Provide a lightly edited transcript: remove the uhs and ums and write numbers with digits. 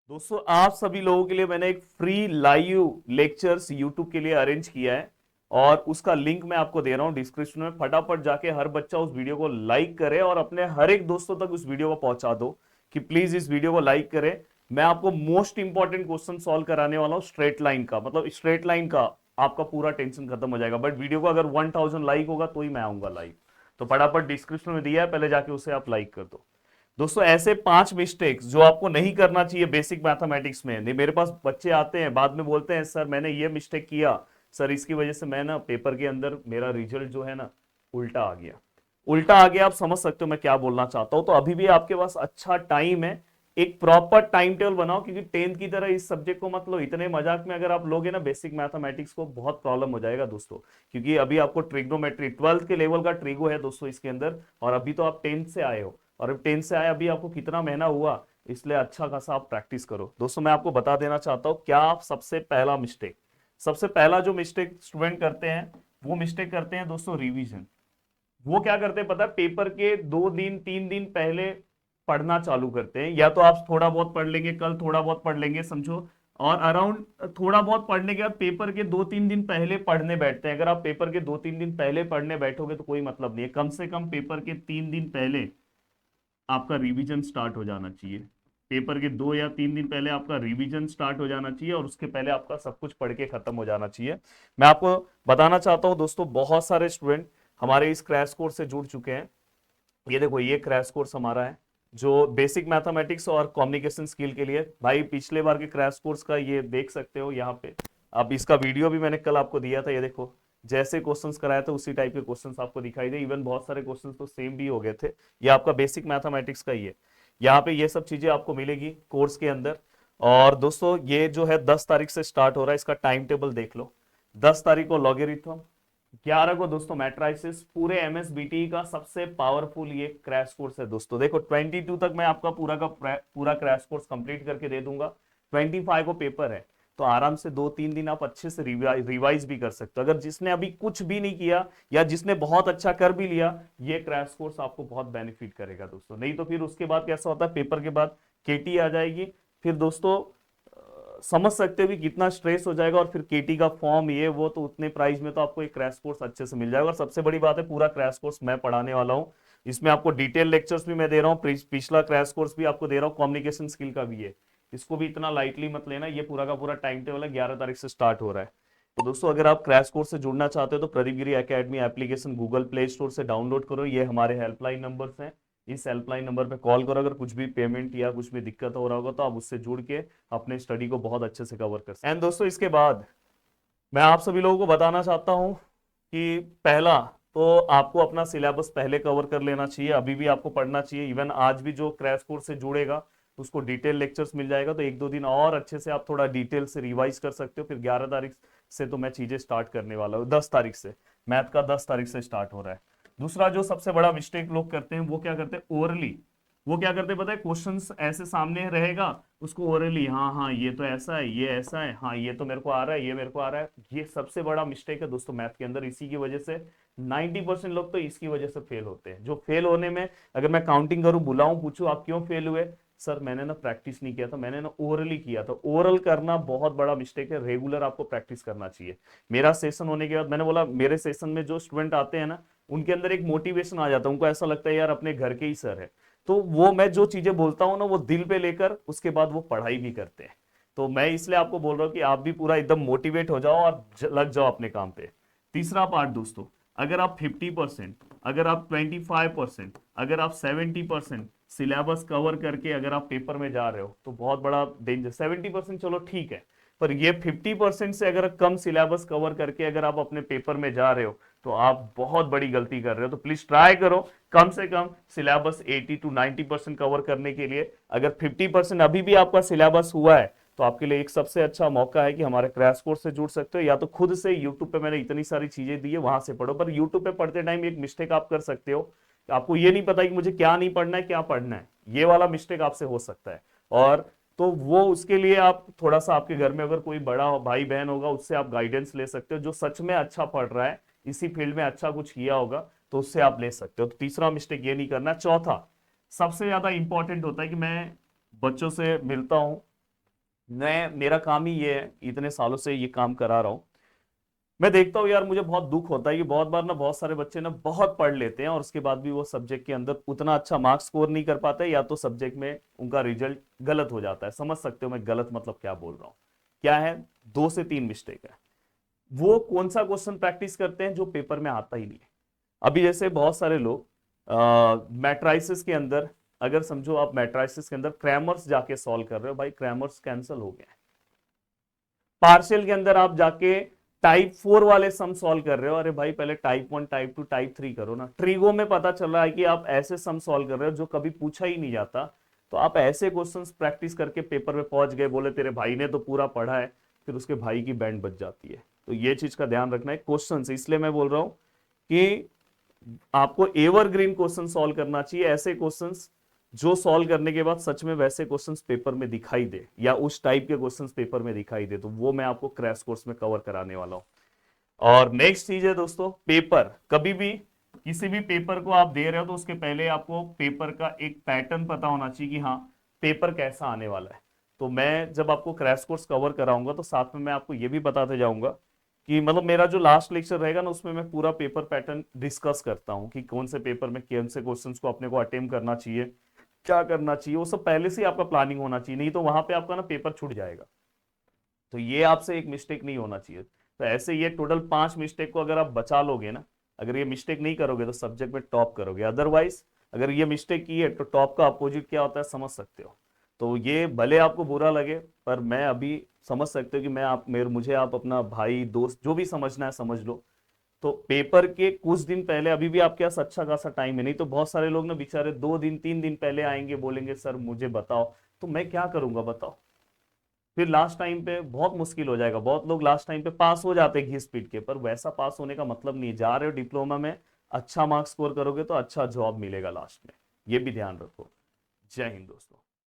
दोस्तों आप सभी लोगों के लिए मैंने एक फ्री लाइव लेक्चर्स यूट्यूब के लिए अरेंज किया है और उसका लिंक मैं आपको दे रहा हूं डिस्क्रिप्शन में। फटाफट जाके हर बच्चा उस वीडियो को लाइक करे और अपने हर एक दोस्तों तक उस वीडियो को पहुंचा दो कि प्लीज इस वीडियो को लाइक करें। मैं आपको मोस्ट इंपॉर्टेंट क्वेश्चन सॉल्व कराने वाला हूं स्ट्रेट लाइन का, मतलब स्ट्रेट लाइन का आपका पूरा टेंशन खत्म हो जाएगा। बट वीडियो को अगर 1000 लाइक होगा तो ही मैं आऊंगा लाइव। तो फटाफट डिस्क्रिप्शन में दिया है, पहले जाके उसे आप लाइक कर दो। दोस्तों ऐसे 5 मिस्टेक्स जो आपको नहीं करना चाहिए बेसिक मैथमेटिक्स में। नहीं, मेरे पास बच्चे आते हैं बाद में बोलते हैं सर मैंने ये मिस्टेक किया, सर इसकी वजह से मैं ना पेपर के अंदर मेरा रिजल्ट जो है ना उल्टा आ गया। उल्टा आ गया, आप समझ सकते हो मैं क्या बोलना चाहता हूं। तो अभी भी आपके पास अच्छा टाइम है, एक प्रॉपर टाइम टेबल बनाओ, क्योंकि 10th की तरह इस सब्जेक्ट को मत लो। इतने मजाक में अगर आप लोगे ना बेसिक मैथमेटिक्स को, बहुत प्रॉब्लम हो जाएगा दोस्तों। क्योंकि अभी आपको ट्रिग्नोमेट्री 12th के लेवल का ट्रिगो है दोस्तों इसके अंदर, और अभी तो आप 10th से आए हो। और अब 10th से आए, अभी आपको कितना महीना हुआ, इसलिए अच्छा खासा आप प्रैक्टिस करो। दोस्तों मैं आपको बता देना चाहता हूं क्या आप सबसे पहला जो मिस्टेक स्टूडेंट करते हैं वो मिस्टेक करते हैं दोस्तों रिवीजन। वो क्या करते हैं पता है, पेपर के 2 दिन 3 दिन पहले पढ़ना चालू करते हैं। या तो आप थोड़ा बहुत पढ़ लेंगे, कल थोड़ा बहुत पढ़ लेंगे समझो, और अराउंड थोड़ा बहुत पढ़ने के बाद पेपर के 2 3 दिन पहले पढ़ने बैठते हैं। अगर आप पेपर के 2 3 दिन पहले पढ़ने बैठोगे तो कोई मतलब नहीं है। कम से कम पेपर के 3 दिन पहले आपका रिवीजन स्टार्ट हो जाना चाहिए। पेपर के 2 या 3 दिन पहले आपका रिवीजन स्टार्ट हो जाना चाहिए, और उसके पहले आपका सब कुछ पढ़ के खत्म हो जाना चाहिए। मैं आपको बताना चाहता हूं दोस्तों, बहुत सारे स्टूडेंट हमारे इस क्रैश कोर्स से जुड़ चुके हैं। ये देखो, ये क्रैश कोर्स हमारा है जो बेसिक मैथमेटिक्स और कम्युनिकेशन स्किल के लिए। भाई पिछले बार के क्रैश कोर्स का ये देख सकते हो यहाँ पे। अब इसका वीडियो भी मैंने कल आपको दिया था, ये देखो जैसे क्वेश्चंस कराया था उसी टाइप के क्वेश्चंस आपको दिखाई दे। इवन बहुत सारे क्वेश्चंस तो सेम भी हो गए थे। ये आपका बेसिक मैथमेटिक्स का ही है। यहाँ पे ये सब चीजें आपको मिलेगी कोर्स के अंदर। और दोस्तों ये जो है 10 तारीख से स्टार्ट हो रहा है, इसका टाइम टेबल देख लो। 10 तारीख को लॉगरिथम, 11 को दोस्तों मैट्राइसिस, पूरे एमएसबीटी का सबसे पावरफुल ये क्रैश कोर्स है दोस्तों। देखो 22 तक मैं आपका पूरा का पूरा क्रैश कोर्स कंप्लीट करके दे दूंगा। 25 को पेपर है, तो आराम से 2 3 दिन आप अच्छे से रिवाइज भी कर सकते हो। अगर जिसने अभी कुछ भी नहीं किया या जिसने बहुत अच्छा कर भी लिया, ये क्रैश कोर्स आपको बहुत बेनिफिट करेगा दोस्तों। नहीं तो फिर उसके बाद कैसा होता है, पेपर के बाद केटी आ जाएगी, फिर दोस्तों समझ सकते हो कि कितना स्ट्रेस हो जाएगा। और फिर केटी का फॉर्म ये वो, तो उतने प्राइस में तो आपको एक क्रैश कोर्स अच्छे से मिल जाएगा। और सबसे बड़ी बात है, पूरा क्रैश कोर्स मैं पढ़ाने वाला हूँ। इसमें आपको डिटेल लेक्चर्स भी मैं दे रहा हूँ, पिछला क्रैश कोर्स भी आपको दे रहा हूँ, कम्युनिकेशन स्किल का भी है। इसको भी इतना लाइटली मत लेना, ये पूरा का पूरा टाइम टेबल है, 11 तारीख से स्टार्ट हो रहा है। तो दोस्तों अगर आप क्रैश कोर्स से जुड़ना चाहते हो तो Pradeep Giri academy application Google play store से डाउनलोड करो। ये हमारे हेल्पलाइन नंबर्स हैं, इस हेल्पलाइन नंबर पे कॉल करो। अगर कुछ भी पेमेंट या कुछ भी दिक्कत हो रहा होगा तो आप उससे जुड़ के अपने स्टडी को बहुत अच्छे से कवर कर सकते हैं। एंड दोस्तों इसके बाद मैं आप सभी लोगों को बताना चाहता हूं कि पहला तो आपको अपना सिलेबस पहले कवर कर लेना चाहिए, अभी भी आपको पढ़ना चाहिए। इवन आज भी जो क्रैश कोर्स से जुड़ेगा उसको डिटेल लेक्चर्स मिल जाएगा, तो 1 2 दिन और अच्छे से आप थोड़ा डिटेल से रिवाइज कर सकते हो। फिर 11 तारीख से तो मैं चीजें स्टार्ट करने वाला हूँ, 10 तारीख से मैथ का 10 तारीख से स्टार्ट हो रहा है। दूसरा जो सबसे बड़ा मिस्टेक लोग करते हैं वो क्या करते हैं, ओरली। वो क्या करते हैं पता है, क्वेश्चंस ऐसे सामने रहेगा, उसको ओरली हाँ हाँ ये तो ऐसा है, ये ऐसा है, हाँ ये तो मेरे को आ रहा है, ये मेरे को आ रहा है। ये सबसे बड़ा मिस्टेक है दोस्तों मैथ के अंदर। इसी की वजह से 90% लोग तो इसकी वजह से फेल होते हैं। जो फेल होने में, अगर मैं काउंटिंग करूं, बुलाऊं, पूछूं आप क्यों फेल हुए, सर मैंने ना प्रैक्टिस नहीं किया था, मैंने ना ओरली किया था। ओरल करना बहुत बड़ा मिस्टेक है, रेगुलर आपको प्रैक्टिस करना चाहिए। मेरा सेशन होने के बाद मैंने बोला, मेरे सेशन में जो स्टूडेंट आते हैं ना, उनके अंदर एक मोटिवेशन आ जाता है, उनको ऐसा लगता है यार अपने घर के ही सर है। तो वो मैं जो चीजें बोलता हूँ ना वो दिल पे लेकर उसके बाद वो पढ़ाई भी करते हैं। तो मैं इसलिए आपको बोल रहा हूँ कि आप भी पूरा एकदम मोटिवेट हो जाओ और लग जाओ अपने काम पे। तीसरा पार्ट दोस्तों, अगर आप 50%, अगर आप 25%, अगर आप 70% सिलेबस कवर करके अगर आप पेपर में जा रहे हो तो बहुत बड़ा डेंजर। 70% चलो ठीक है, पर ये 50% से अगर कम सिलेबस कवर करके अगर आप अपने पेपर में जा रहे हो तो आप बहुत बड़ी गलती कर रहे हो। तो प्लीज ट्राई करो कम से कम सिलेबस 80 to 90% कवर करने के लिए। अगर 50% अभी भी आपका सिलेबस हुआ है तो आपके लिए एक सबसे अच्छा मौका है कि हमारे क्रैश कोर्स से जुड़ सकते हो, या तो खुद से यूट्यूब पे मैंने इतनी सारी चीजें दी है वहां से पढ़ो। पर यूट्यूब पे पढ़ते टाइम एक मिस्टेक आप कर सकते हो, आपको ये नहीं पता कि मुझे क्या नहीं पढ़ना है क्या पढ़ना है, ये वाला मिस्टेक आपसे हो सकता है। और तो वो उसके लिए आप थोड़ा सा, आपके घर में अगर कोई बड़ा भाई बहन होगा उससे आप गाइडेंस ले सकते हो, जो सच में अच्छा पढ़ रहा है, इसी फील्ड में अच्छा कुछ किया होगा, तो उससे आप ले सकते हो। तो तीसरा मिस्टेक ये नहीं करना। चौथा सबसे ज्यादा इंपॉर्टेंट होता है कि मैं बच्चों से मिलता हूं मेरा काम ही ये है, इतने सालों से ये काम करा रहा हूं। मैं देखता हूँ यार, मुझे बहुत दुख होता है कि बहुत बार ना बहुत सारे बच्चे ना बहुत पढ़ लेते हैं और उसके बाद भी वो सब्जेक्ट के अंदर उतना अच्छा मार्क्स स्कोर नहीं कर पाते, या तो सब्जेक्ट में उनका रिजल्ट गलत हो जाता है। समझ सकते हो मैं गलत मतलब क्या बोल रहा हूँ? क्या है, 2 से 3 मिस्टेक है। वो कौन सा क्वेश्चन प्रैक्टिस करते हैं जो पेपर में आता ही नहीं है। अभी जैसे बहुत सारे लोग मैट्राइसिस के अंदर, अगर समझो आप मैट्राइसिस के अंदर क्रैमर्स जाके सॉल्व कर रहे हो, भाई क्रैमर्स कैंसिल हो गए। पार्शियल के अंदर आप जाके टाइप 4 वाले सम सॉल्व कर रहे हो, अरे भाई पहले टाइप 1 टाइप 2 टाइप 3 करो ना। ट्रिगो में पता चल रहा है कि आप ऐसे सम सॉल्व कर रहे हो जो कभी पूछा ही नहीं जाता। तो आप ऐसे क्वेश्चंस प्रैक्टिस करके पेपर में पहुंच गए, बोले तेरे भाई ने तो पूरा पढ़ा है, फिर उसके भाई की बैंड बज जाती है। तो ये चीज का ध्यान रखना है क्वेश्चन। इसलिए मैं बोल रहा हूं कि आपको एवरग्रीन क्वेश्चन सॉल्व करना चाहिए, ऐसे क्वेश्चंस जो सॉल्व करने के बाद सच में वैसे क्वेश्चंस पेपर में दिखाई दे, या उस टाइप के क्वेश्चंस पेपर में दिखाई दे, तो वो मैं आपको क्रैश कोर्स में कवर कराने वाला हूं। और नेक्स्ट चीज है दोस्तों, पेपर कभी भी, किसी भी पेपर को आप दे रहे हो तो उसके पहले आपको पेपर का एक पैटर्न पता होना चाहिए कि हाँ पेपर कैसा आने वाला है। तो मैं जब आपको क्रैश कोर्स कवर कराऊंगा तो साथ में मैं आपको ये भी बताते जाऊंगा कि मतलब मेरा जो लास्ट लेक्चर रहेगा ना, उसमें मैं पूरा पेपर पैटर्न डिस्कस करता हूँ कि कौन से पेपर में कौन से क्वेश्चंस को अपने को अटेम्प्ट करना चाहिए, क्या करना चाहिए, वो सब पहले से ही आपका प्लानिंग होना चाहिए, नहीं तो वहां पे आपका ना पेपर छूट जाएगा। तो ये आपसे एक मिस्टेक नहीं होना चाहिए। तो ऐसे ये टोटल 5 मिस्टेक को अगर आप बचा लोगे ना, अगर ये मिस्टेक नहीं करोगे तो सब्जेक्ट में टॉप करोगे। अदरवाइज अगर ये मिस्टेक की है तो टॉप का अपोजिट क्या होता है समझ सकते हो। तो ये भले आपको बुरा लगे, पर मैं अभी समझ सकते हो कि मैं आप मेरे मुझे आप अपना भाई दोस्त जो भी समझना है समझ लो। तो पेपर के कुछ दिन पहले अभी भी आपके पास अच्छा खासा टाइम है, नहीं तो बहुत सारे लोग ना बेचारे 2 दिन 3 दिन पहले आएंगे, बोलेंगे सर मुझे बताओ। तो मैं क्या करूंगा बताओ? फिर लास्ट टाइम पे बहुत मुश्किल हो जाएगा। बहुत लोग लास्ट टाइम पे पास हो जाते हैं घिस पीट के, पर वैसा पास होने का मतलब नहीं है। जा रहे हो डिप्लोमा में, अच्छा मार्क्स स्कोर करोगे तो अच्छा जॉब मिलेगा लास्ट में, ये भी ध्यान रखो। जय हिंद दोस्तों।